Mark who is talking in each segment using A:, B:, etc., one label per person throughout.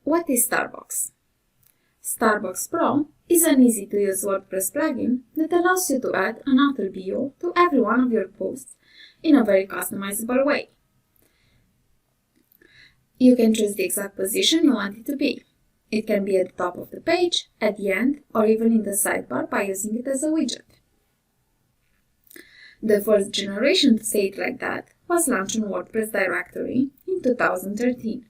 A: What is Starbox? Starbox PRO is an easy-to-use WordPress plugin that allows you to add an author bio to every one of your posts in a very customizable way. You can choose the exact position you want it to be. It can be at the top of the page, at the end, or even in the sidebar by using it as a widget. The first generation to say it like that was launched on WordPress directory in 2013.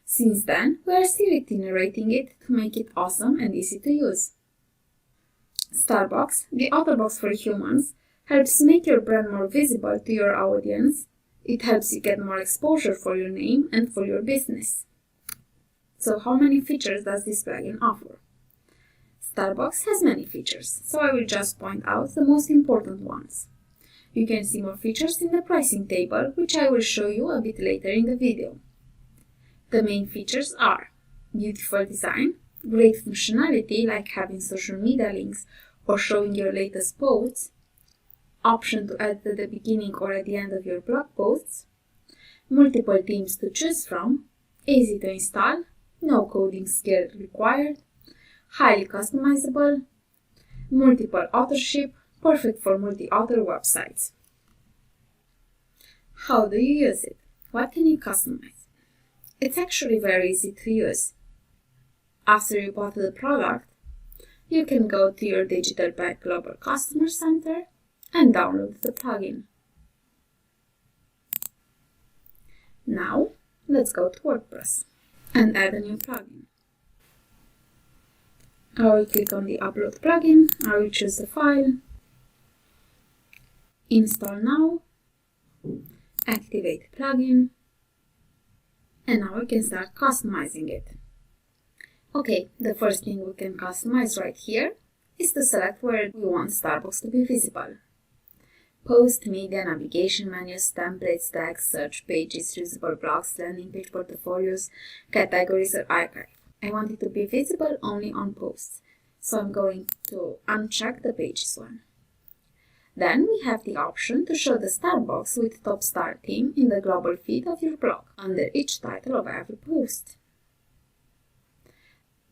A: Since then, we are still iterating it to make it awesome and easy to use. Starbox, the author box for humans, helps make your brand more visible to your audience. It helps you get more exposure for your name and for your business. So how many features does this plugin offer? Starbox has many features, so I will just point out the most important ones. You can see more features in the pricing table, which I will show you a bit later in the video. The main features are beautiful design, great functionality like having social media links or showing your latest posts, option to add at the beginning or at the end of your blog posts, multiple themes to choose from, easy to install, no coding skill required, highly customizable, multiple authorship, perfect for multi-author websites. How do you use it? What can you customize? It's actually very easy to use. After you bought the product, you can go to your Digital Pack Global Customer Center and download the plugin. Now, let's go to WordPress and add a new plugin. I will click on the Upload plugin, I will choose the file, Install now, Activate plugin, and now we can start customizing it. Okay, the first thing we can customize right here is to select where we want Starbox to be visible. Post, media, navigation menus, templates, tags, search pages, usable blogs, landing page portfolios, categories, or archive. I want it to be visible only on posts, so I'm going to uncheck the pages one. Then we have the option to show the Starbox with top star theme in the global feed of your blog, under each title of every post.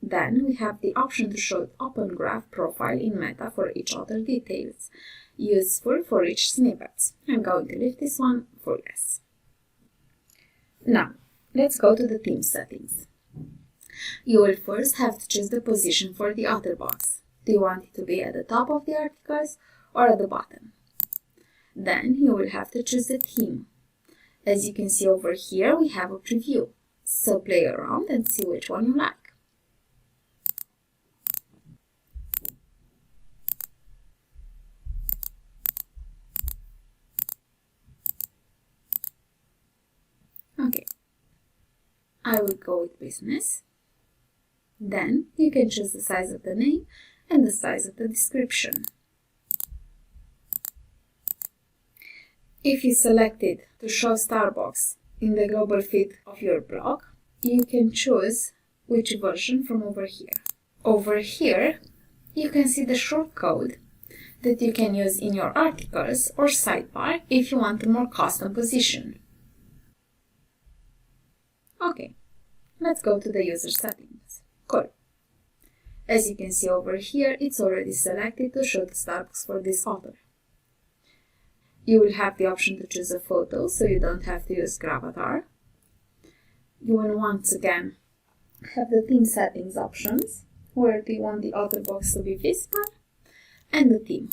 A: Then we have the option to show open graph profile in Meta for each author details, useful for each snippets. I'm going to leave this one for yes. Now, let's go to the theme settings. You will first have to choose the position for the author box. Do you want it to be at the top of the articles or at the bottom? Then you will have to choose the theme. As you can see over here, we have a preview. So play around and see which one you like. Okay, I will go with business. Then you can choose the size of the name and the size of the description. If you selected to show Starbox in the global feed of your blog, you can choose which version from over here. Over here, you can see the shortcode that you can use in your articles or sidebar if you want a more custom position. Okay, let's go to the user settings. Cool. As you can see over here, it's already selected to show the Starbox for this author. You will have the option to choose a photo, so you don't have to use Gravatar. You will once again have the theme settings options, where do you want the author box to be visible, and the theme.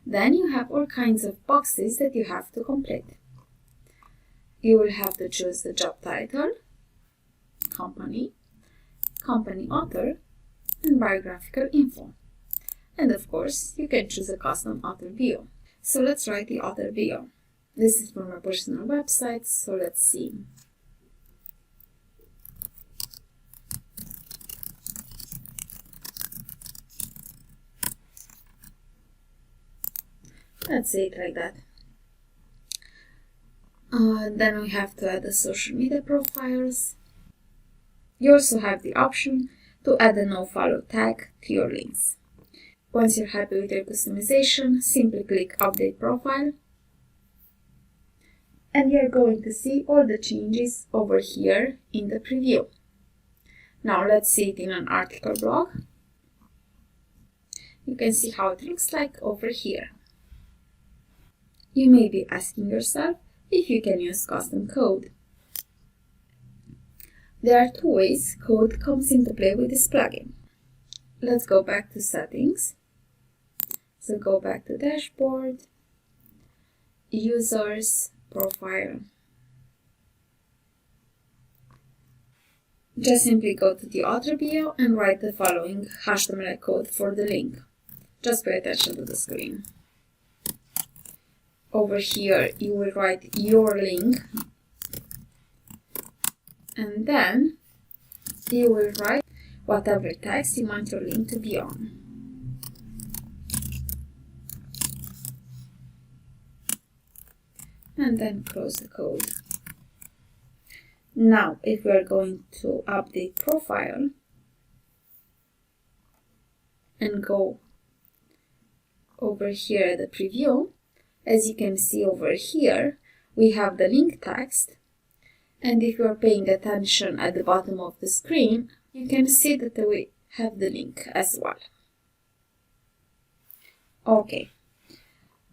A: Then you have all kinds of boxes that you have to complete. You will have to choose the job title, company, company author, and biographical info. And of course, you can choose a custom author bio. So let's write the author bio. This is from my personal website, so let's see. Let's say it like that. Then we have to add the social media profiles. You also have the option to add a nofollow tag to your links. Once you're happy with your customization, simply click Update Profile. And you're going to see all the changes over here in the preview. Now let's see it in an article blog. You can see how it looks like over here. You may be asking yourself if you can use custom code. There are two ways code comes into play with this plugin. Let's go back to settings. So go back to dashboard, users, profile. Just simply go to the author bio and write the following HTML code for the link. Just pay attention to the screen. Over here you will write your link, and then you will write whatever text you want your link to be on. And then close the code. Now, if we are going to update profile and go over here at the preview, as you can see over here, we have the link text. And if you are paying attention at the bottom of the screen, you can see that we have the link as well. Okay,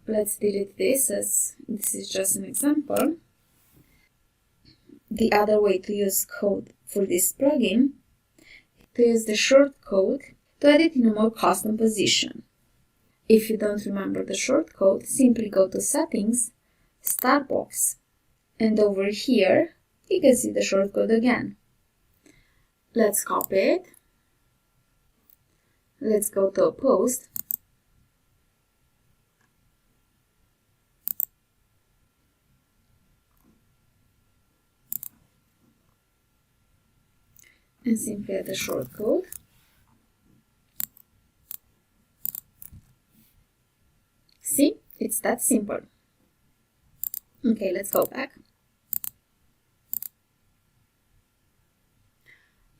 A: let's delete this as this is just an example. The other way to use code for this plugin is to use the shortcode to edit in a more custom position. If you don't remember the shortcode, simply go to Settings, Starbox, and over here you can see the shortcode again. Let's copy it. Let's go to a post. And simply add the shortcode. See, it's that simple. Okay, let's go back.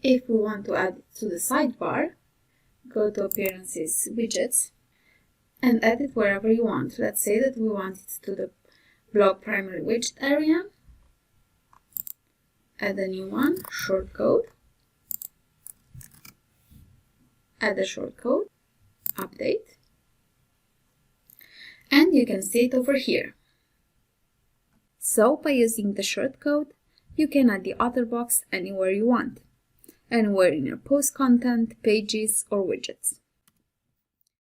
A: If we want to add it to the sidebar, go to Appearances, Widgets, and add it wherever you want. Let's say that we want it to the blog primary widget area. Add a new one, shortcode. Add the shortcode, update, and you can see it over here. So by using the shortcode, you can add the author box anywhere you want, anywhere in your post content, pages, or widgets.